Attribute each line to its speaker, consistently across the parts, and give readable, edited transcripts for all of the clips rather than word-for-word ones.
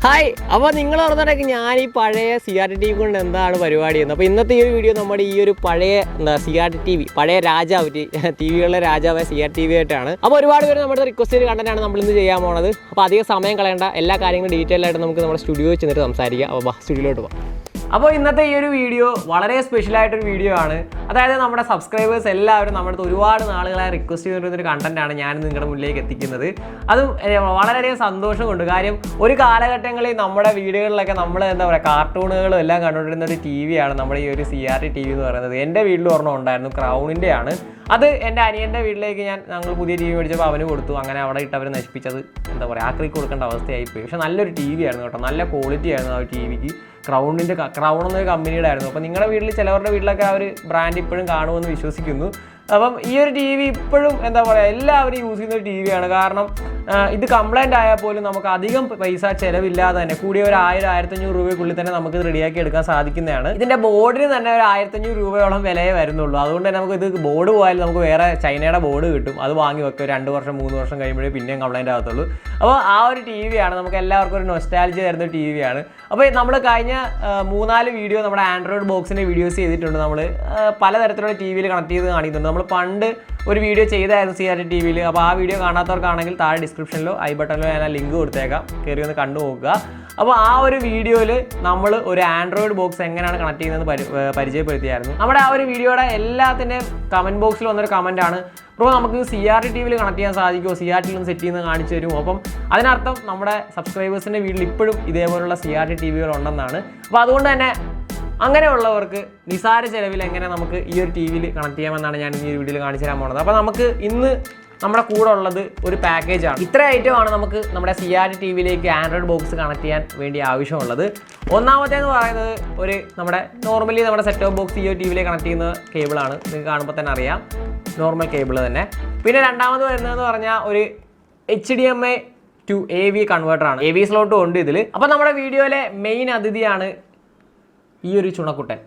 Speaker 1: Hi, അപ്പോൾ നിങ്ങൾ പറഞ്ഞിട്ടൊക്കെ ഞാൻ ഈ പഴയ CRT TV കൊണ്ട് എന്താണ് പരിപാടി ചെയ്യുന്നത്. അപ്പോൾ ഇന്നത്തെ ഈ ഒരു വീഡിയോ നമ്മുടെ ഈ ഒരു പഴയ CRT TV, പഴയ രാജാവ് TVകളുടെ രാജാവായ CRT TV ആയിട്ടാണ്. അപ്പോൾ ഒരുപാട് പേര് നമ്മുടെ റിക്വസ്റ്റ് ചെയ്ത് കണ്ടന്റാണ് നമ്മൾ ഇന്ന് ചെയ്യാൻ പോകുന്നത്. അപ്പോൾ അധികം സമയം കളയേണ്ട, എല്ലാ കാര്യങ്ങളും ഡീറ്റെയിൽ ആയിട്ട് നമുക്ക് നമ്മുടെ സ്റ്റുഡിയോയിൽ ചെന്നിട്ട് സംസാരിക്കാം. അപ്പോൾ സ്റ്റുഡിയോയിലോട്ട് പോകാം. അപ്പോൾ ഇന്നത്തെ ഈ ഒരു വീഡിയോ വളരെ സ്പെഷ്യലായിട്ടൊരു വീഡിയോ ആണ്. അതായത് നമ്മുടെ സബ്സ്ക്രൈബേഴ്സ് എല്ലാവരും നമ്മുടെ അടുത്ത് ഒരുപാട് നാളുകളായി റിക്വസ്റ്റ് ചെയ്തിരുന്നൊരു കണ്ടന്റാണ് ഞാൻ നിങ്ങളുടെ മുന്നിലേക്ക് എത്തിക്കുന്നത്. അതും വളരെയധികം സന്തോഷമുണ്ട്. കാര്യം ഒരു കാലഘട്ടങ്ങളിൽ നമ്മുടെ വീടുകളിലൊക്കെ നമ്മൾ എന്താ പറയുക, കാർട്ടൂണുകളും എല്ലാം കണ്ടുകൊണ്ടിരുന്ന ഒരു TV ആണ് നമ്മുടെ ഈ ഒരു CRT TV എന്ന് പറയുന്നത്. എൻ്റെ വീട്ടിൽ ഒരെണ്ണം ഉണ്ടായിരുന്നു, ക്രൗണിൻ്റെ ആണ്. അത് എൻ്റെ അനിയൻ്റെ വീട്ടിലേക്ക് ഞങ്ങൾ പുതിയ TV മേടിച്ചപ്പോൾ അവന് കൊടുത്തു. അങ്ങനെ അവിടെ ഇട്ട് അവർ നശിപ്പിച്ചത് എന്താ പറയുക, ആക്രി കൊടുക്കേണ്ട അവസ്ഥയായിപ്പോയി. പക്ഷേ നല്ലൊരു TV ആയിരുന്നു കേട്ടോ, നല്ല ക്വാളിറ്റി ആയിരുന്നു ആ TVക്ക്. ക്രൗൺ എന്നൊരു കമ്പനിയുടെ ആയിരുന്നു. അപ്പോൾ നിങ്ങളുടെ വീട്ടിൽ ചിലവരുടെ വീട്ടിലൊക്കെ ആ ഒരു ബ്രാൻഡ് ഇപ്പോഴും കാണുമെന്ന് വിശ്വസിക്കുന്നു. അപ്പം ഈ ഒരു TV ഇപ്പോഴും എന്താ പറയുക, എല്ലാവരും യൂസ് ചെയ്യുന്ന ഒരു TV ആണ്. കാരണം ഇത് കംപ്ലൈൻറ്റ് ആയാൽ പോലും നമുക്ക് അധികം പൈസ ചിലവില്ലാതെ തന്നെ കൂടിയ ഒരു 1000-1500 രൂപയ്ക്കുള്ളിൽ തന്നെ നമുക്ക് റെഡിയാക്കി എടുക്കാൻ സാധിക്കുന്നതാണ്. ഇതിൻ്റെ ബോർഡിന് തന്നെ ഒരു 1500 രൂപയോളം വിലയെ വരുന്നുള്ളൂ. അതുകൊണ്ട് തന്നെ നമുക്ക് ഇത് ബോർഡ് പോയാലും നമുക്ക് വേറെ ചൈനയുടെ ബോർഡ് കിട്ടും, അത് വാങ്ങി വെക്കുക. 2 വർഷം 3 വർഷം കഴിയുമ്പോഴേ പിന്നെയും കംപ്ലൈൻറ്റ് ആകത്തുള്ളൂ. അപ്പോൾ ആ ഒരു TV ആണ്, നമുക്ക് എല്ലാവർക്കും ഒരു നൊസ്റ്റാൾജിയ തരുന്ന ഒരു TV ആണ്. അപ്പോൾ നമ്മൾ കഴിഞ്ഞ 3-4 വീഡിയോ നമ്മുടെ ആൻഡ്രോയിഡ് ബോക്സിൻ്റെ വീഡിയോസ് ചെയ്തിട്ടുണ്ട്. നമ്മൾ പലതരത്തിലുള്ള TVയിൽ കണക്ട് ചെയ്ത് കാണിക്കുന്നുണ്ട്. നമ്മൾ പണ്ട് ഒരു വീഡിയോ ചെയ്തായിരുന്നു CRT TVയിൽ. അപ്പോൾ ആ വീഡിയോ കാണാത്തവർക്കാണെങ്കിൽ താഴെ ഡിസ്ക്രിപ്ഷനിലോ ഐ ബട്ടണിലോ ഞാൻ ആ ലിങ്ക് കൊടുത്തേക്കാം, കയറി ഒന്ന് കണ്ടു നോക്കുക. അപ്പോൾ ആ ഒരു വീഡിയോയിൽ നമ്മൾ ഒരു ആൻഡ്രോയിഡ് ബോക്സ് എങ്ങനെയാണ് കണക്ട് ചെയ്യുന്നത് പരിചയപ്പെടുത്തിയായിരുന്നു. നമ്മുടെ ആ ഒരു വീഡിയോയുടെ എല്ലാത്തിൻ്റെയും കമൻറ്റ് ബോക്സിൽ വന്നൊരു കമൻറ്റാണ്, ബ്രോ നമുക്ക് CRT TVയിൽ കണക്ട് ചെയ്യാൻ സാധിക്കുമോ, CRT ഒന്ന് സെറ്റ് ചെയ്യുന്നത് കാണിച്ചു തരുമോ. അപ്പം അതിനർത്ഥം നമ്മുടെ സബ്സ്ക്രൈബേഴ്സിൻ്റെ വീട്ടിൽ ഇപ്പോഴും ഇതേപോലുള്ള CRT TVകൾ ഉണ്ടെന്നാണ്. അപ്പോൾ അതുകൊണ്ട് തന്നെ അങ്ങനെയുള്ളവർക്ക് നിസാര ചിലവിൽ എങ്ങനെ നമുക്ക് ഈ ഒരു TVയിൽ കണക്ട് ചെയ്യാമെന്നാണ് ഞാൻ ഈ ഒരു വീഡിയോയിൽ കാണിച്ചു തരാൻ പോകുന്നത്. അപ്പോൾ നമുക്ക് ഇന്ന് നമ്മുടെ കൂടെ ഉള്ളത് ഒരു പാക്കേജാണ്. ഇത്ര ഐറ്റമാണ് നമുക്ക് നമ്മുടെ CRT TVയിലേക്ക് ആൻഡ്രോയിഡ് ബോക്സ് കണക്ട് ചെയ്യാൻ വേണ്ടി ആവശ്യമുള്ളത്. ഒന്നാമത്തേന്ന് പറയുന്നത് ഒരു നോർമലി നമ്മുടെ സെറ്റ് ടോപ്പ് ബോക്സ് ഈ ഒരു TVയിലേക്ക് കണക്ട് ചെയ്യുന്ന കേബിളാണ്. നിങ്ങൾക്ക് കാണുമ്പോൾ തന്നെ അറിയാം, നോർമൽ കേബിൾ തന്നെ. പിന്നെ രണ്ടാമത് വരുന്നതെന്ന് പറഞ്ഞാൽ ഒരു HDMI to AV കൺവേർട്ടറാണ്. AV സ്ലോട്ടും ഉണ്ട് ഇതിൽ. അപ്പോൾ നമ്മുടെ വീഡിയോയിലെ മെയിൻ അതിഥിയാണ് ഈ ഒരു ചുണക്കുട്ടൻ.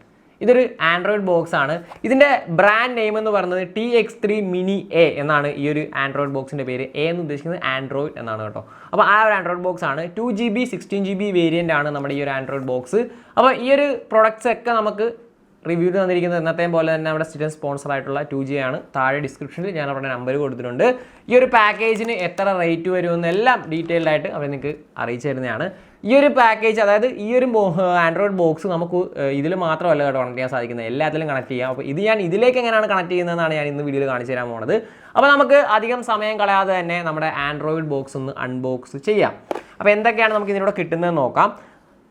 Speaker 1: ഇതൊരു ആൻഡ്രോയിഡ് ബോക്സ് ആണ്. ഇതിൻ്റെ ബ്രാൻഡ് നെയിം എന്ന് പറയുന്നത് TX3 Mini A എന്നാണ്. ഈ ഒരു ആൻഡ്രോയിഡ് ബോക്സിൻ്റെ പേര്. A എന്ന് ഉദ്ദേശിക്കുന്നത് ആൻഡ്രോയിഡ് എന്നാണ് കേട്ടോ. അപ്പോൾ ആ ഒരു ആൻഡ്രോയിഡ് ബോക്സ് ആണ്. 2GB 16GB വേരിയൻ്റ് ആണ് നമ്മുടെ ഈ ഒരു ആൻഡ്രോയിഡ് ബോക്സ്. അപ്പോൾ ഈ ഒരു പ്രൊഡക്ട്സ് ഒക്കെ നമുക്ക് റിവ്യൂ തന്നിരിക്കുന്നത് എന്നത്തെയും പോലെ തന്നെ നമ്മുടെ സ്ഥിരം സ്പോൺസർ ആയിട്ടുള്ള 2G ആണ്. താഴെ ഡിസ്ക്രിപ്ഷനിൽ ഞാൻ അവരുടെ നമ്പർ കൊടുത്തിട്ടുണ്ട്. ഈ ഒരു പാക്കേജിന് എത്ര റേറ്റ് വരുമെന്നെല്ലാം ഡീറ്റെയിൽഡ് ആയിട്ട് അവർ നിങ്ങൾക്ക് അറിയിച്ചു തരുന്നതാണ്. ഈ ഒരു പാക്കേജ്, അതായത് ഈ ഒരു ആൻഡ്രോയിഡ് ബോക്സ് നമുക്ക് ഇതിൽ മാത്രമല്ല കേട്ടോ കണക്ട് ചെയ്യാൻ സാധിക്കുന്നത്, എല്ലാത്തിലും കണക്ട് ചെയ്യാം. അപ്പോൾ ഇത് ഞാൻ ഇതിലേക്ക് എങ്ങനെയാണ് കണക്ട് ചെയ്യുന്നതെന്നാണ് ഞാൻ ഇന്ന് വീഡിയോയിൽ കാണിച്ചു തരാൻ പോകുന്നത്. അപ്പോൾ നമുക്ക് അധികം സമയം കളയാതെ തന്നെ നമ്മുടെ ആൻഡ്രോയിഡ് ബോക്സ് ഒന്ന് അൺബോക്സ് ചെയ്യാം. അപ്പോൾ എന്തൊക്കെയാണ് നമുക്ക് ഇതിനോട് കിട്ടുന്നതെന്ന് നോക്കാം.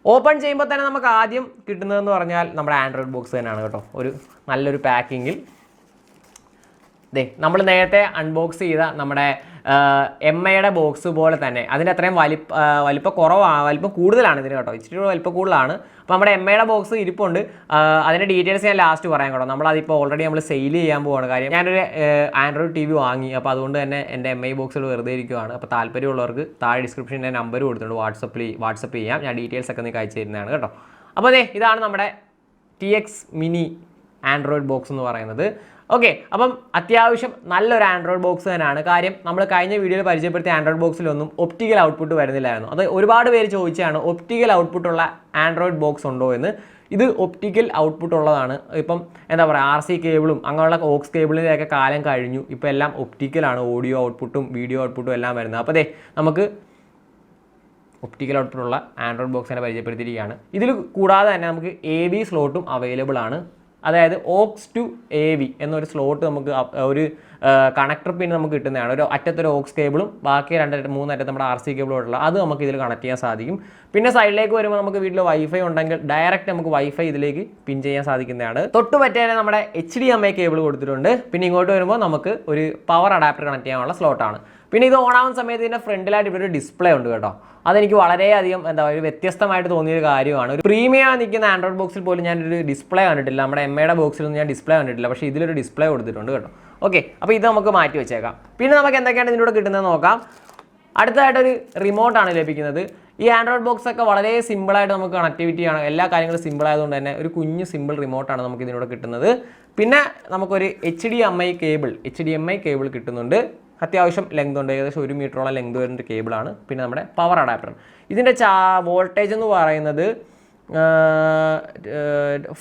Speaker 1: ഓപ്പൺ ചെയ്യുമ്പോൾ തന്നെ നമുക്ക് ആദ്യം കിട്ടുന്നതെന്ന് പറഞ്ഞാൽ നമ്മുടെ ആൻഡ്രോയിഡ് ബോക്സ് തന്നെയാണ് കേട്ടോ. ഒരു നല്ലൊരു പാക്കിങ്ങിൽ നമ്മൾ നേരത്തെ അൺബോക്സ് ചെയ്ത നമ്മുടെ MIയുടെ ബോക്സ് പോലെ തന്നെ അതിൻ്റെ അത്രയും വലിപ്പം കൂടുതലാണ് ഇതിന് കേട്ടോ, ഇച്ചിരി വലിപ്പം കൂടുതലാണ്. അപ്പോൾ നമ്മുടെ MIയുടെ ബോക്സ് ഇരിപ്പുണ്ട്. അതിൻ്റെ ഡീറ്റെയിൽസ് ഞാൻ ലാസ്റ്റ് പറയാം കേട്ടോ. നമ്മളതിപ്പോൾ ഓൾറെഡി നമ്മൾ സെയിൽ ചെയ്യാൻ പോവാണ്. കാര്യം ഞാനൊരു ആൻഡ്രോയിഡ് TV വാങ്ങി, അപ്പോൾ അതുകൊണ്ട് തന്നെ എൻ്റെ MI ബോക്സുകൾ വെറുതെ ഇരിക്കുകയാണ്. അപ്പോൾ താല്പര്യമുള്ളവർക്ക് താഴെ ഡിസ്ക്രിപ്ഷനിൽ നമ്പർ കൊടുത്തിട്ടുണ്ട്, വാട്സപ്പ് ചെയ്യാം. ഞാൻ ഡീറ്റെയിൽസ് ഒക്കെ നിങ്ങൾക്ക് അയച്ചു തരുന്നതാണ് കേട്ടോ. അപ്പോൾ ഇതാണ് നമ്മുടെ TX Mini ആൻഡ്രോയിഡ് ബോക്സ് എന്ന് പറയുന്നത്. ഓക്കെ, അപ്പം അത്യാവശ്യം നല്ലൊരു ആൻഡ്രോയിഡ് ബോക്സ് തന്നെയാണ്. കാര്യം നമ്മൾ കഴിഞ്ഞ വീഡിയോയിൽ പരിചയപ്പെടുത്തിയ ആൻഡ്രോയിഡ് ബോക്സിലൊന്നും ഒപ്റ്റിക്കൽ ഔട്ട്പുട്ട് വരുന്നില്ലായിരുന്നു. അത് ഒരുപാട് പേര് ചോദിച്ചാണ് ഒപ്റ്റിക്കൽ ഔട്ട്പുട്ടുള്ള ആൻഡ്രോയിഡ് ബോക്സ് ഉണ്ടോ എന്ന്. ഇത് ഒപ്റ്റിക്കൽ ഔട്ട്പുട്ട് ഉള്ളതാണ്. ഇപ്പം എന്താ പറയുക, RC കേബിളും അങ്ങനെയുള്ള ഓക്സ് കേബിളിൻ്റെയൊക്കെ കാലം കഴിഞ്ഞു. ഇപ്പോൾ എല്ലാം ഒപ്റ്റിക്കലാണ്, ഓഡിയോ ഔട്ട്പുട്ടും വീഡിയോ ഔട്ട്പുട്ടും എല്ലാം വരുന്നത്. അപ്പോൾ നമുക്ക് ഒപ്റ്റിക്കൽ ഔട്ട്പുട്ടുള്ള ആൻഡ്രോയിഡ് ബോക്സിനെ പരിചയപ്പെടുത്തിയിരിക്കുകയാണ്. ഇതിൽ കൂടാതെ തന്നെ നമുക്ക് AV സ്ലോട്ടും അവൈലബിൾ ആണ്. അതായത് ഓക്സ് ടു AV എന്നൊരു സ്ലോട്ട് നമുക്ക് ഒരു കണക്ടർ പിൻ നമുക്ക് കിട്ടുന്നതാണ്. ഒരു അറ്റത്തൊരു ഓക്സ് കേബിളും ബാക്കി 2-3 അറ്റത്ത് നമ്മുടെ RC കേബിളോടുള്ള അത് നമുക്ക് ഇതിൽ കണക്ട് ചെയ്യാൻ സാധിക്കും. പിന്നെ സൈഡിലേക്ക് വരുമ്പോൾ നമുക്ക് വീട്ടിൽ വൈഫൈ ഉണ്ടെങ്കിൽ ഡയറക്റ്റ് നമുക്ക് വൈഫൈ ഇതിലേക്ക് പിൻ ചെയ്യാൻ സാധിക്കുന്നതാണ്. തൊട്ട് പറ്റിയ നമ്മുടെ HDMI കേബിൾ കൊടുത്തിട്ടുണ്ട്. പിന്നെ ഇങ്ങോട്ട് വരുമ്പോൾ നമുക്ക് ഒരു പവർ അഡാപ്റ്റർ കണക്ട് ചെയ്യാനുള്ള സ്ലോട്ടാണ്. പിന്നെ ഇത് ഓണാവുന്ന സമയത്ത് ഇതിൻ്റെ ഫ്രണ്ടിലായിട്ട് ഇവിടെ ഒരു ഡിസ്പ്ലേ ഉണ്ട് കേട്ടോ. അതെനിക്ക് വളരെയധികം ഒരു വ്യത്യസ്തമായിട്ട് തോന്നിയൊരു കാര്യമാണ്. ഒരു പ്രീമിയം നിൽക്കുന്ന ആൻഡ്രോയിഡ് ബോക്സിൽ പോലും ഞാനൊരു ഡിസ്പ്ലേ കണ്ടിട്ടില്ല. നമ്മുടെ MIയുടെ ബോക്സിലൊന്നും ഞാൻ ഡിസ്പ്ലേ കണ്ടിട്ടില്ല, പക്ഷേ ഇതിലൊരു ഡിസ്പ്ലേ കൊടുത്തിട്ടുണ്ട് കേട്ടോ. ഓക്കെ, അപ്പോൾ ഇത് നമുക്ക് മാറ്റി വെച്ചേക്കാം. പിന്നെ നമുക്ക് എന്തൊക്കെയാണ് ഇതിലൂടെ കിട്ടുന്നത് നോക്കാം. അടുത്തതായിട്ടൊരു റിമോട്ടാണ് ലഭിക്കുന്നത്. ഈ ആൻഡ്രോയിഡ് ബോക്സ് ഒക്കെ വളരെ സിമ്പിളായിട്ട് നമുക്ക് കണക്ടിവിറ്റിയാണ്, എല്ലാ കാര്യങ്ങളും സിമ്പിൾ ആയതുകൊണ്ട് തന്നെ ഒരു കുഞ്ഞ് സിമ്പിൾ റിമോട്ടാണ് നമുക്ക് ഇതിലൂടെ കിട്ടുന്നത്. പിന്നെ നമുക്കൊരു HDMI കേബിൾ കിട്ടുന്നുണ്ട്. അത്യാവശ്യം ലെങ്ത് ഉണ്ട്, ഏകദേശം 1 മീറ്ററോളം ലെങ്ത് വരുന്ന കേബിളാണ്. പിന്നെ നമ്മുടെ പവർ അഡാപ്റ്റർ. ഇതിൻ്റെ വോൾട്ടേജ് എന്ന് പറയുന്നത്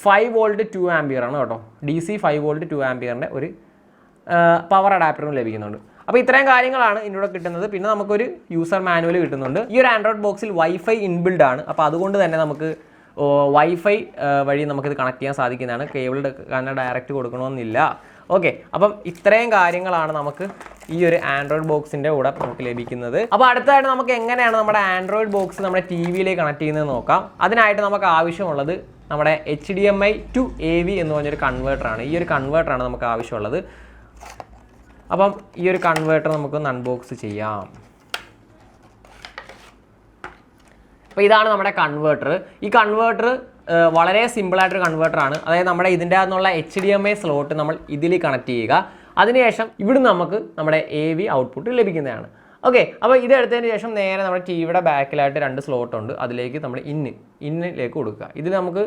Speaker 1: 5 വോൾട്ട് 2 ആംപിയർ ആണ് കേട്ടോ. DC 5 വോൾട്ട് 2 ആംപിയറിൻ്റെ ഒരു പവർ അഡാപ്റ്ററും ലഭിക്കുന്നുണ്ട്. അപ്പോൾ ഇത്രയും കാര്യങ്ങളാണ് ഇതിലൂടെ കിട്ടുന്നത്. പിന്നെ നമുക്കൊരു യൂസർ മാനുവൽ കിട്ടുന്നുണ്ട്. ഈ ഒരു ആൻഡ്രോയിഡ് ബോക്സിൽ വൈഫൈ ഇൻബിൽഡ് ആണ്. അപ്പോൾ അതുകൊണ്ട് തന്നെ നമുക്ക് വൈഫൈ വഴി നമുക്കിത് കണക്ട് ചെയ്യാൻ സാധിക്കുന്നതാണ്. കേബിളിൻ്റെ കാരണം ഡയറക്റ്റ് കൊടുക്കണമെന്നില്ല. ഓക്കെ, അപ്പം ഇത്രയും കാര്യങ്ങളാണ് നമുക്ക് ഈ ഒരു ആൻഡ്രോയിഡ് ബോക്സിൻ്റെ കൂടെ നമുക്ക് ലഭിക്കുന്നത്. അപ്പോൾ അടുത്തതായിട്ട് നമുക്ക് എങ്ങനെയാണ് നമ്മുടെ ആൻഡ്രോയിഡ് ബോക്സ് നമ്മുടെ TV-യിലേക്ക് കണക്ട് ചെയ്യുന്നത് നോക്കാം. അതിനായിട്ട് നമുക്ക് ആവശ്യമുള്ളത് നമ്മുടെ HDMI to AV എന്ന് പറഞ്ഞൊരു കൺവേർട്ടറാണ്. ഈ ഒരു കൺവേർട്ടറാണ് നമുക്ക് ആവശ്യമുള്ളത്. അപ്പം ഈ ഒരു കൺവേർട്ടർ നമുക്കൊന്ന് അൺബോക്സ് ചെയ്യാം. അപ്പോൾ ഇതാണ് നമ്മുടെ കൺവേർട്ടർ. ഈ കൺവേർട്ടർ വളരെ സിമ്പിളായിട്ടൊരു കൺവേർട്ടറാണ്. അതായത് നമ്മുടെ ഇതിൻ്റെ അകത്തുനിന്നുള്ള HDMI സ്ലോട്ട് നമ്മൾ ഇതിൽ കണക്ട് ചെയ്യുക. അതിനുശേഷം ഇവിടുന്ന് നമുക്ക് നമ്മുടെ AV ഔട്ട്പുട്ട് ലഭിക്കുന്നതാണ്. ഓക്കെ, അപ്പോൾ ഇത് എടുത്തതിന് ശേഷം നേരെ നമ്മുടെ ടിവിയുടെ ബാക്കിലായിട്ട് 2 സ്ലോട്ട് ഉണ്ട്. അതിലേക്ക് നമ്മൾ ഇന്നിലേക്ക് കൊടുക്കുക. ഇതിൽ നമുക്ക്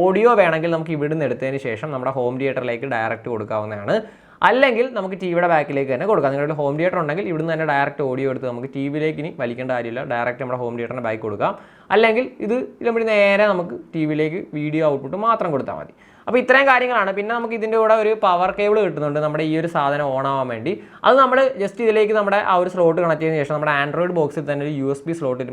Speaker 1: ഓഡിയോ വേണമെങ്കിൽ നമുക്ക് ഇവിടുന്ന് എടുത്തതിന് ശേഷം നമ്മുടെ ഹോം തിയേറ്ററിലേക്ക് ഡയറക്റ്റ് കൊടുക്കാവുന്നതാണ്. അല്ലെങ്കിൽ നമുക്ക് ടിവിയുടെ ബാക്കിലേക്ക് തന്നെ കൊടുക്കാം. നിങ്ങളുടെ ഹോം തിയേറ്റർ ഉണ്ടെങ്കിൽ ഇവിടുന്ന് തന്നെ ഡയറക്റ്റ് ഓഡിയോ എടുത്ത് നമുക്ക് ടിവിയിലേക്ക് ഇനി വലിക്കേണ്ട കാര്യമില്ല, ഡയറക്റ്റ് നമ്മുടെ ഹോം തിയേറ്ററിൻ്റെ ബാക്ക് കൊടുക്കാം. അല്ലെങ്കിൽ ഇതിലൂടെ നേരെ നമുക്ക് ടിവിയിലേക്ക് വീഡിയോ ഔട്ട്പുട്ട് മാത്രം കൊടുത്താൽ മതി. അപ്പോൾ ഇത്രയും കാര്യങ്ങളാണ്. പിന്നെ നമുക്ക് ഇതിൻ്റെ കൂടെ ഒരു പവർ കേബിൾ കിട്ടുന്നുണ്ട് നമ്മുടെ ഈ ഒരു സാധനം ഓൺ ആവാൻ വേണ്ടി. അത് നമ്മൾ ജസ്റ്റ് ഇതിലേക്ക് നമ്മുടെ ആ ഒരു സ്ലോട്ട് കണക്ട് ചെയ്തതിന് ശേഷം നമ്മുടെ ആൻഡ്രോയിഡ് ബോക്സിൽ തന്നെ ഒരു USB സ്ലോട്ടിൽ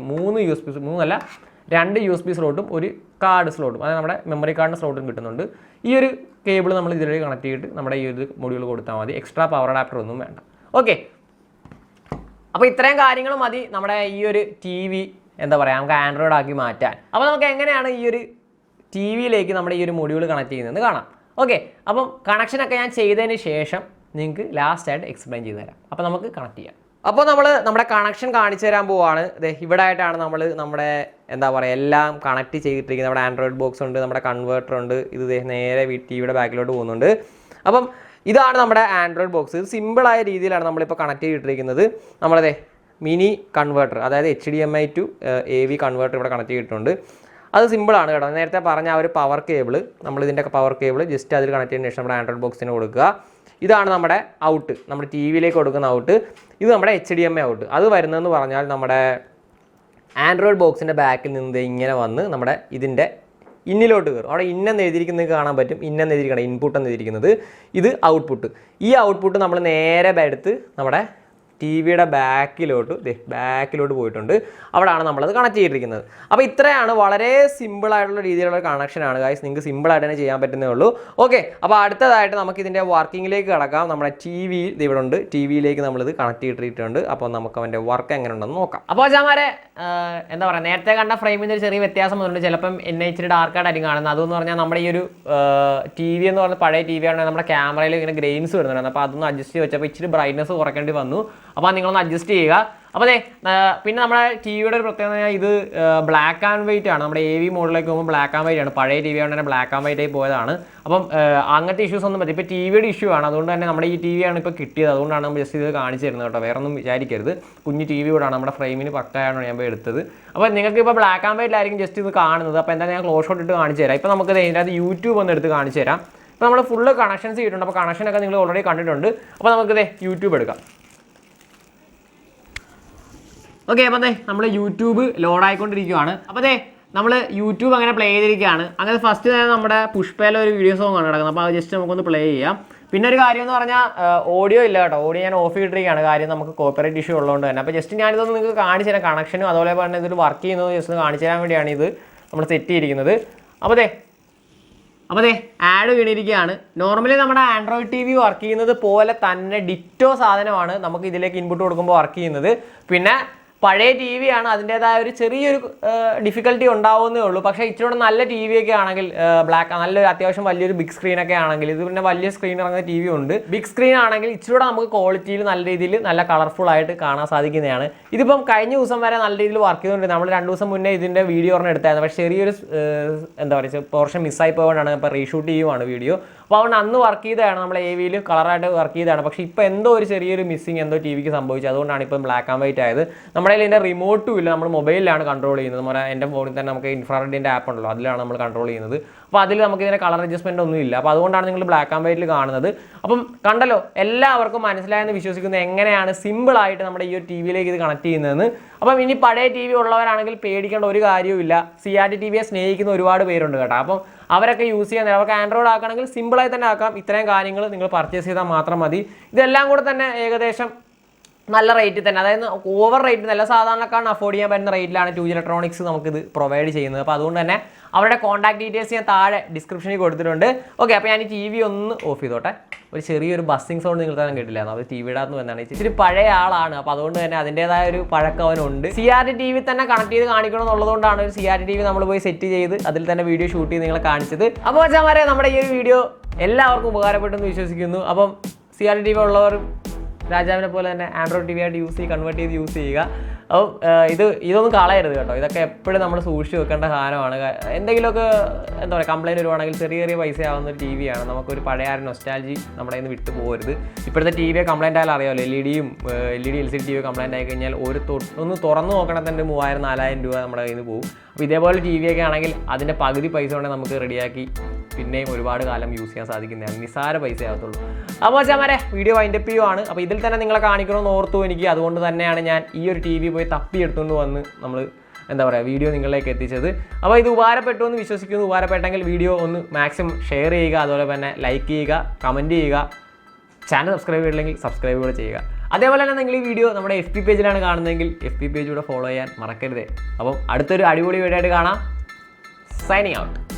Speaker 1: 2 USB സ്ലോട്ടും ഒരു കാർഡ് സ്ലോട്ടും, അതായത് നമ്മുടെ മെമ്മറി കാർഡിൻ്റെ സ്ലോട്ടും കിട്ടുന്നുണ്ട്. ഈ ഒരു കേബിൾ നമ്മൾ ഇതിലേക്ക് കണക്ട് ചെയ്തിട്ട് നമ്മുടെ ഈ ഒരു മൊഡ്യൂൾ കൊടുത്താൽ മതി. എക്സ്ട്രാ പവർ അഡാപ്റ്റർ ഒന്നും വേണ്ട. ഓക്കെ, അപ്പോൾ ഇത്രയും കാര്യങ്ങൾ മതി നമ്മുടെ ഈ ഒരു TV എന്താ പറയുക നമുക്ക് ആൻഡ്രോയിഡ് ആക്കി മാറ്റാൻ. അപ്പോൾ നമുക്ക് എങ്ങനെയാണ് ഈ ഒരു TV-യിലേക്ക് നമ്മുടെ ഈ ഒരു മൊഡ്യൂൾ കണക്ട് ചെയ്യുന്നത് കാണാം. ഓക്കെ, അപ്പം കണക്ഷനൊക്കെ ഞാൻ ചെയ്തതിന് ശേഷം നിങ്ങൾക്ക് ലാസ്റ്റായിട്ട് എക്സ്പ്ലെയിൻ ചെയ്ത് തരാം. അപ്പോൾ നമുക്ക് കണക്ട് ചെയ്യാം. അപ്പോൾ നമ്മൾ നമ്മുടെ കണക്ഷൻ കാണിച്ചു തരാൻ പോവുകയാണ്. ഇവിടെ ആയിട്ടാണ് നമ്മൾ നമ്മുടെ എന്താ പറയുക എല്ലാം കണക്ട് ചെയ്തിട്ടിരിക്കുന്നത്. നമ്മുടെ ആൻഡ്രോയിഡ് ബോക്സ് ഉണ്ട്, നമ്മുടെ കൺവേർട്ടർ ഉണ്ട്. ഇത് നേരെ ടിവിയുടെ ബാക്കിലോട്ട് പോകുന്നുണ്ട്. അപ്പം ഇതാണ് നമ്മുടെ ആൻഡ്രോയിഡ് ബോക്സ്. ഇത് സിമ്പിളായ രീതിയിലാണ് നമ്മളിപ്പോൾ കണക്ട് ചെയ്തിട്ടിരിക്കുന്നത്. നമ്മളതെ മിനി കൺവേർട്ടർ, അതായത് HDMI to AV കൺവേർട്ടർ ഇവിടെ കണക്ട് ചെയ്തിട്ടുണ്ട്. അത് സിമ്പിളാണ് കേട്ടോ. നേരത്തെ പറഞ്ഞ ആ ഒരു പവർ കേബിൾ, നമ്മളിതിൻ്റെ പവർ കേബിൾ ജസ്റ്റ് അതിൽ കണക്ട് ചെയ്തതിന് ശേഷം നമ്മുടെ ആൻഡ്രോയിഡ് ബോക്സിന് കൊടുക്കുക. ഇതാണ് നമ്മുടെ ഔട്ട്, നമ്മുടെ TV-യിലേക്ക് കൊടുക്കുന്ന ഔട്ട്. ഇത് നമ്മുടെ HDMI ഔട്ട്. അത് വരുന്നതെന്ന് പറഞ്ഞാൽ നമ്മുടെ ആൻഡ്രോയിഡ് ബോക്സിൻ്റെ ബാക്കിൽ നിന്ന് ഇങ്ങനെ വന്ന് നമ്മുടെ ഇതിൻ്റെ ഇന്നിലോട്ട് കയറും. അവിടെ ഇന്നെന്ന് എഴുതിയിരിക്കുന്നത് കാണാൻ പറ്റും. ഇന്നെന്ന് എഴുതിയിരിക്കണം, ഇൻപുട്ട് എന്ന് എഴുതിയിരിക്കുന്നത്. ഇത് ഔട്ട്പുട്ട്. ഈ ഔട്ട്പുട്ട് നമ്മൾ നേരെ എടുത്ത് നമ്മുടെ TV-യുടെ ബാക്കിലോട്ട് പോയിട്ടുണ്ട്. അവിടെയാണ് നമ്മളത് കണക്ട് ചെയ്തിരിക്കുന്നത്. അപ്പോൾ ഇത്രയാണ്, വളരെ സിമ്പിളായിട്ടുള്ള രീതിയിലുള്ള കണക്ഷനാണ് ഗൈസ്. നിങ്ങൾക്ക് സിമ്പിളായിട്ട് തന്നെ ചെയ്യാൻ പറ്റുന്നേ ഉള്ളൂ. ഓക്കെ, അപ്പോൾ അടുത്തതായിട്ട് നമുക്ക് ഇതിൻ്റെ വർക്കിങ്ങിലേക്ക് കിടക്കാം. നമ്മുടെ TV ഇവിടെ ഉണ്ട്. TV-യിലേക്ക് നമ്മളിത് കണക്ട് ചെയ്തിട്ടുണ്ട്. അപ്പോൾ നമുക്ക് അവൻ്റെ വർക്ക് എങ്ങനെ ഉണ്ടെന്ന് നോക്കാം. അപ്പോൾ ചാമാരെ എന്താ പറയുക, നേരത്തെ കണ്ട ഫ്രെയിമിന് ഒരു ചെറിയ വ്യത്യാസം വന്നിട്ടുണ്ട്. ചിലപ്പം എന്നെ ഇച്ചിരി ഡാർക്കായിട്ടായിരിക്കും കാണുന്നത്. അതെന്ന് പറഞ്ഞാൽ നമ്മുടെ ഈ ഒരു TV എന്ന് പറഞ്ഞാൽ പഴയ TV ആണെങ്കിൽ നമ്മുടെ ക്യാമറയിൽ ഇങ്ങനെ ഗ്രെയിൻസ് വരുന്നുണ്ടായിരുന്നു. അപ്പോൾ അതൊന്ന് അഡ്ജസ്റ്റ് ചെയ്ത് വെച്ചപ്പോൾ ഇച്ചിരി ബ്രൈറ്റ്നസ് കുറയ്ക്കേണ്ടി വന്നു. അപ്പോൾ നിങ്ങളൊന്ന് അഡ്ജസ്റ്റ് ചെയ്യുക. അപ്പോൾ പിന്നെ നമ്മുടെ ടിവിയുടെ ഒരു പ്രത്യേകത, ഇത് ബ്ലാക്ക് ആൻഡ് വൈറ്റ് ആണ്. നമ്മുടെ AV മോഡിലേക്ക് പോകുമ്പോൾ ബ്ലാക്ക് ആൻഡ് വൈറ്റ് ആണ്. പഴയ TV കൊണ്ട് തന്നെ ബ്ലാക്ക് ആൻഡ് വൈറ്റ് ആയി പോയതാണ്. അപ്പം അങ്ങനത്തെ ഇഷ്യൂസ് ഒന്നും പറ്റില്ല. ഇപ്പോൾ ടിവിയുടെ ഇഷ്യൂ ആണ്. അതുകൊണ്ട് തന്നെ നമ്മുടെ ഈ TV ആണ് ഇപ്പോൾ കിട്ടിയത്. അതുകൊണ്ടാണ് നമ്മൾ ജസ്റ്റ് ഇത് കാണിച്ചു തരുന്നത് കേട്ടോ. വേറെ ഒന്നും വിചാരിക്കരുത്. കുഞ്ഞ് TV കൂടാണ്, നമ്മുടെ ഫ്രെയിമിന് പക്കയാണ് ഞാൻ ഇപ്പോൾ എടുത്തത്. അപ്പോൾ നിങ്ങൾക്ക് ഇപ്പോൾ ബ്ലാക്ക് ആൻഡ് വൈറ്റിലായിരിക്കും ജസ്റ്റ് ഇത് കാണുന്നത്. അപ്പോൾ എന്തായാലും ഞാൻ ക്ലോസ് ഷോട്ട് ഇട്ട് കാണിച്ചു തരാം. ഇപ്പോൾ നമുക്ക് ഇതിൻ്റെ അത് YouTube ഒന്ന് എടുത്ത് കാണിച്ചു തരാം. ഇപ്പോൾ നമ്മൾ ഫുള്ള് കണക്ഷൻസ് ചെയ്തിട്ടുണ്ട്. അപ്പോൾ കണക്ഷനൊക്കെ നിങ്ങൾ ഓൾറെഡി കണ്ടിട്ടുണ്ട്. അപ്പോൾ നമുക്ക് YouTube എടുക്കാം. ഓക്കെ, അപ്പോൾ നമ്മൾ യൂട്യൂബ് ലോഡായിക്കൊണ്ടിരിക്കുകയാണ്. അപ്പോൾ നമ്മൾ യൂട്യൂബ് അങ്ങനെ പ്ലേ ചെയ്തിരിക്കുകയാണ്. അങ്ങനെ ഫസ്റ്റ് തന്നെ നമ്മുടെ പുഷ്പയിലെ ഒരു വീഡിയോ സോങ് ആണ് കിടക്കുന്നത്. അപ്പോൾ അത് ജസ്റ്റ് നമുക്കൊന്ന് പ്ലേ ചെയ്യാം. പിന്നെ ഒരു കാര്യം എന്ന് പറഞ്ഞാൽ ഓഡിയോ ഇല്ല കേട്ടോ. ഓഡിയോ ഞാൻ ഓഫ് ചെയ്തിരിക്കുകയാണ്. കാര്യം നമുക്ക് കോപ്പറേറ്റ് ഇഷ്യൂ ഉള്ളതുകൊണ്ട് തന്നെ. അപ്പോൾ ജസ്റ്റ് ഞാനിതൊന്ന് നിങ്ങൾക്ക് കാണിച്ചു തരാം. കണക്ഷനും അതുപോലെ തന്നെ ഇതിൽ വർക്ക് ചെയ്യുന്നത് ജസ്റ്റ് കാണിച്ചു തരാൻ വേണ്ടിയാണ് ഇത് നമ്മൾ സെറ്റ് ചെയ്തിരിക്കുന്നത്. അപ്പോൾ ആഡ് വീണിരിക്കുകയാണ്. നോർമലി നമ്മുടെ ആൻഡ്രോയിഡ് TV വർക്ക് ചെയ്യുന്നത് പോലെ തന്നെ ഡിറ്റോ സാധനമാണ് നമുക്ക് ഇതിലേക്ക് ഇൻപുട്ട് കൊടുക്കുമ്പോൾ വർക്ക് ചെയ്യുന്നത്. പിന്നെ പഴയ TV ആണ്, അതിൻ്റേതായ ഒരു ചെറിയൊരു ഡിഫിക്കൽട്ടി ഉണ്ടാവുന്നേ ഉള്ളൂ. പക്ഷേ ഇച്ചിരി നല്ല TV ഒക്കെ ആണെങ്കിൽ, നല്ലൊരു അത്യാവശ്യം വലിയൊരു ബിഗ് സ്ക്രീനൊക്കെ ആണെങ്കിൽ, ഇത് പിന്നെ വലിയ സ്ക്രീൻ ഇറങ്ങുന്ന TV ഉണ്ട്. ബിഗ് സ്ക്രീൻ ആണെങ്കിൽ ഇച്ചിരി നമുക്ക് ക്വാളിറ്റിയിൽ നല്ല രീതിയിൽ നല്ല കളർഫുൾ ആയിട്ട് കാണാൻ സാധിക്കുന്നതാണ്. ഇതിപ്പം കഴിഞ്ഞ ദിവസം വരെ നല്ല രീതിയിൽ വർക്ക് ചെയ്തുകൊണ്ടിരുന്നത്. നമ്മൾ 2 ദിവസം മുന്നേ ഇതിൻ്റെ വീഡിയോ ഒരെണ്ണം എടുത്തായിരുന്നു. പക്ഷേ ചെറിയൊരു എന്താ പറയുക പോർഷൻ മിസ്സായി പോയതുകൊണ്ടാണ് ഇപ്പോൾ റീഷൂട്ട് ചെയ്യുവാണ് വീഡിയോ. അപ്പോൾ അതുകൊണ്ട് അന്ന് വർക്ക് ചെയ്തതാണ് നമ്മൾ AVയിൽ കളറായിട്ട് വർക്ക് ചെയ്തതാണ്. പക്ഷേ ഇപ്പോൾ എന്തോ ഒരു ചെറിയൊരു മിസ്സിങ് എന്തോ ടിവിക്ക് സംഭവിച്ചു. അതുകൊണ്ടാണ് ഇപ്പം ബ്ലാക്ക് ആൻഡ് വൈറ്റ് ആയത്. നമ്മുടെ കയ്യിൽ ഇതിൻ്റെ റിമോട്ടും ഇല്ല, നമ്മൾ മൊബൈലിലാണ് കൺട്രോൾ ചെയ്യുന്നത്. നമ്മുടെ എൻ്റെ ഫോണിൽ തന്നെ നമുക്ക് ഇൻഫ്രാറെഡിൻ്റെ ആപ്പ് ഉണ്ടല്ലോ, അതിലാണ് നമ്മൾ കൺട്രോൾ ചെയ്യുന്നത്. അപ്പോൾ അതിൽ നമുക്ക് ഇതിൻ്റെ കളർ അഡ്ജസ്റ്റ്മെൻ്റ് ഒന്നും ഇല്ല. അപ്പോൾ അതുകൊണ്ടാണ് നിങ്ങൾ ബ്ലാക്ക് ആൻഡ് വൈറ്റിൽ കാണുന്നത്. അപ്പം കണ്ടല്ലോ, എല്ലാവർക്കും മനസ്സിലായെന്ന് വിശ്വസിക്കുന്നത് എങ്ങനെയാണ് സിമ്പിളായിട്ട് നമ്മുടെ ഈ ഒരു ടിവിയിലേക്ക് ഇത് കണക്ട് ചെയ്യുന്നതെന്ന്. അപ്പം ഇനി പഴയ ടി വി ഉള്ളവരാണെങ്കിൽ പേടിക്കേണ്ട ഒരു കാര്യവുമില്ല. CRT ടിവിയെ സ്നേഹിക്കുന്ന ഒരുപാട് പേരുണ്ട് കേട്ടോ. അപ്പം അവരൊക്കെ യൂസ് ചെയ്യാൻ, അവർക്ക് ആൻഡ്രോയിഡ് ആക്കണമെങ്കിൽ സിമ്പിളായി തന്നെ ആക്കാം. ഇത്രയും കാര്യങ്ങൾ നിങ്ങൾ പർച്ചേസ് ചെയ്താൽ മാത്രം മതി. ഇതെല്ലാം കൂടെ തന്നെ ഏകദേശം നല്ല റേറ്റിൽ തന്നെ, അതായത് ഓവർ റേറ്റിൽ നല്ല സാധാരണക്കാരന് അഫോർഡ് ചെയ്യാൻ പറ്റുന്ന റേറ്റിലാണ് 2G ഇലക്ട്രോണിക്സ് നമുക്കിത് പ്രൊവൈഡ് ചെയ്യുന്നത്. അപ്പോൾ അതുകൊണ്ട് തന്നെ അവരുടെ കോൺടാക്ട് ഡീറ്റെയിൽസ് ഞാൻ താഴെ ഡിസ്ക്രിപ്ഷനിൽ കൊടുത്തിട്ടുണ്ട്. ഓക്കെ, അപ്പോൾ ഞാൻ ഈ ടി വി ഒന്ന് ഓഫ് ചെയ്തോട്ടെ. ഒരു ചെറിയൊരു ബസ്സിങ് സൗണ്ട് നിങ്ങൾ തന്നെ കേട്ടില്ലായിരുന്നു. അത് ടിവിയുടെ അകത്ത് വന്നാണ്. ഇച്ചിരി പഴയ ആളാണ്, അപ്പോൾ അതുകൊണ്ട് തന്നെ അതിൻ്റെതായ ഒരു പഴക്കം അവനുണ്ട്. CRT TV തന്നെ കണക്ട് ചെയ്ത് കാണിക്കണം എന്നുള്ളതുകൊണ്ടാണ് ഒരു CRT TV നമ്മൾ പോയി സെറ്റ് ചെയ്ത് അതിൽ തന്നെ വീഡിയോ ഷൂട്ട് ചെയ്ത് നിങ്ങളെ കാണിച്ചത്. അപ്പോൾ വെച്ചാൽ നമ്മുടെ ഈ ഒരു വീഡിയോ എല്ലാവർക്കും ഉപകാരപ്പെട്ടെന്ന് വിശ്വസിക്കുന്നു. അപ്പം CRT TV ഉള്ളവർ രാജാവിനെ പോലെ തന്നെ ആൻഡ്രോയിഡ് TV ആയിട്ട് കൺവേർട്ട് ചെയ്ത് യൂസ് ചെയ്യുക. അപ്പം ഇതൊന്നും കളയരുത് കേട്ടോ. ഇതൊക്കെ എപ്പോഴും നമ്മൾ സൂക്ഷിച്ച് വെക്കേണ്ട സാധനമാണ്. എന്തെങ്കിലുമൊക്കെ എന്താ പറയുക കംപ്ലൈൻറ്റ് വരുവാണെങ്കിൽ ചെറിയ പൈസ ആവുന്ന ഒരു TV ആണ്. നമുക്കൊരു പഴയ നൊസ്റ്റാൾജി നമ്മുടെ നിന്ന് വിട്ടു പോകരുത്. ഇപ്പോഴത്തെ TV കംപ്ലൈൻറ്റ് ആയാലും അറിയാമല്ലോ, LED LCD TV കംപ്ലൈൻറ്റ് ആയി കഴിഞ്ഞാൽ ഒന്ന് തുറന്ന് നോക്കണേ തന്നെ 3000-4000 രൂപ നമ്മുടെ കയ്യിൽ നിന്ന് പോകും. അപ്പോൾ ഇതേപോലെ TV ഒക്കെ ആണെങ്കിൽ അതിൻ്റെ പകുതി പൈസ കൊണ്ട് നമുക്ക് റെഡിയാക്കി പിന്നെയും ഒരുപാട് കാലം യൂസ് ചെയ്യാൻ സാധിക്കുന്നതാണ്. നിസ്സാര പൈസ ആകത്തുള്ളൂ. അപ്പോൾ വെച്ചാൽ വീഡിയോ വൈൻഡപ്പ് ചെയ്യുവാണ്. അപ്പോൾ ഇതിൽ തന്നെ നിങ്ങളെ കാണിക്കണമെന്ന് ഓർത്തു എനിക്ക്. അതുകൊണ്ട് തന്നെയാണ് ഞാൻ ഈ ഒരു TV പോയി തപ്പിയെടുത്തുകൊണ്ട് വന്ന് നമ്മൾ എന്താ പറയുക വീഡിയോ നിങ്ങളിലേക്ക് എത്തിച്ചത്. അപ്പോൾ ഇത് ഉപകാരപ്പെട്ടു എന്ന് വിശ്വസിക്കുന്നു. ഉപകാരപ്പെട്ടെങ്കിൽ വീഡിയോ ഒന്ന് മാക്സിമം ഷെയർ ചെയ്യുക, അതുപോലെ തന്നെ ലൈക്ക് ചെയ്യുക, കമൻറ്റ് ചെയ്യുക. ചാനൽ സബ്സ്ക്രൈബ് ചെയ്തില്ലെങ്കിൽ സബ്സ്ക്രൈബ് കൂടെ ചെയ്യുക. അതേപോലെ തന്നെ നിങ്ങൾ ഈ വീഡിയോ നമ്മുടെ FB പേജിലാണ് കാണുന്നതെങ്കിൽ FB പേജ് കൂടെ ഫോളോ ചെയ്യാൻ മറക്കരുത്. അപ്പം അടുത്തൊരു അടിപൊളി വീഡിയോ ആയിട്ട് കാണാം. Signing out.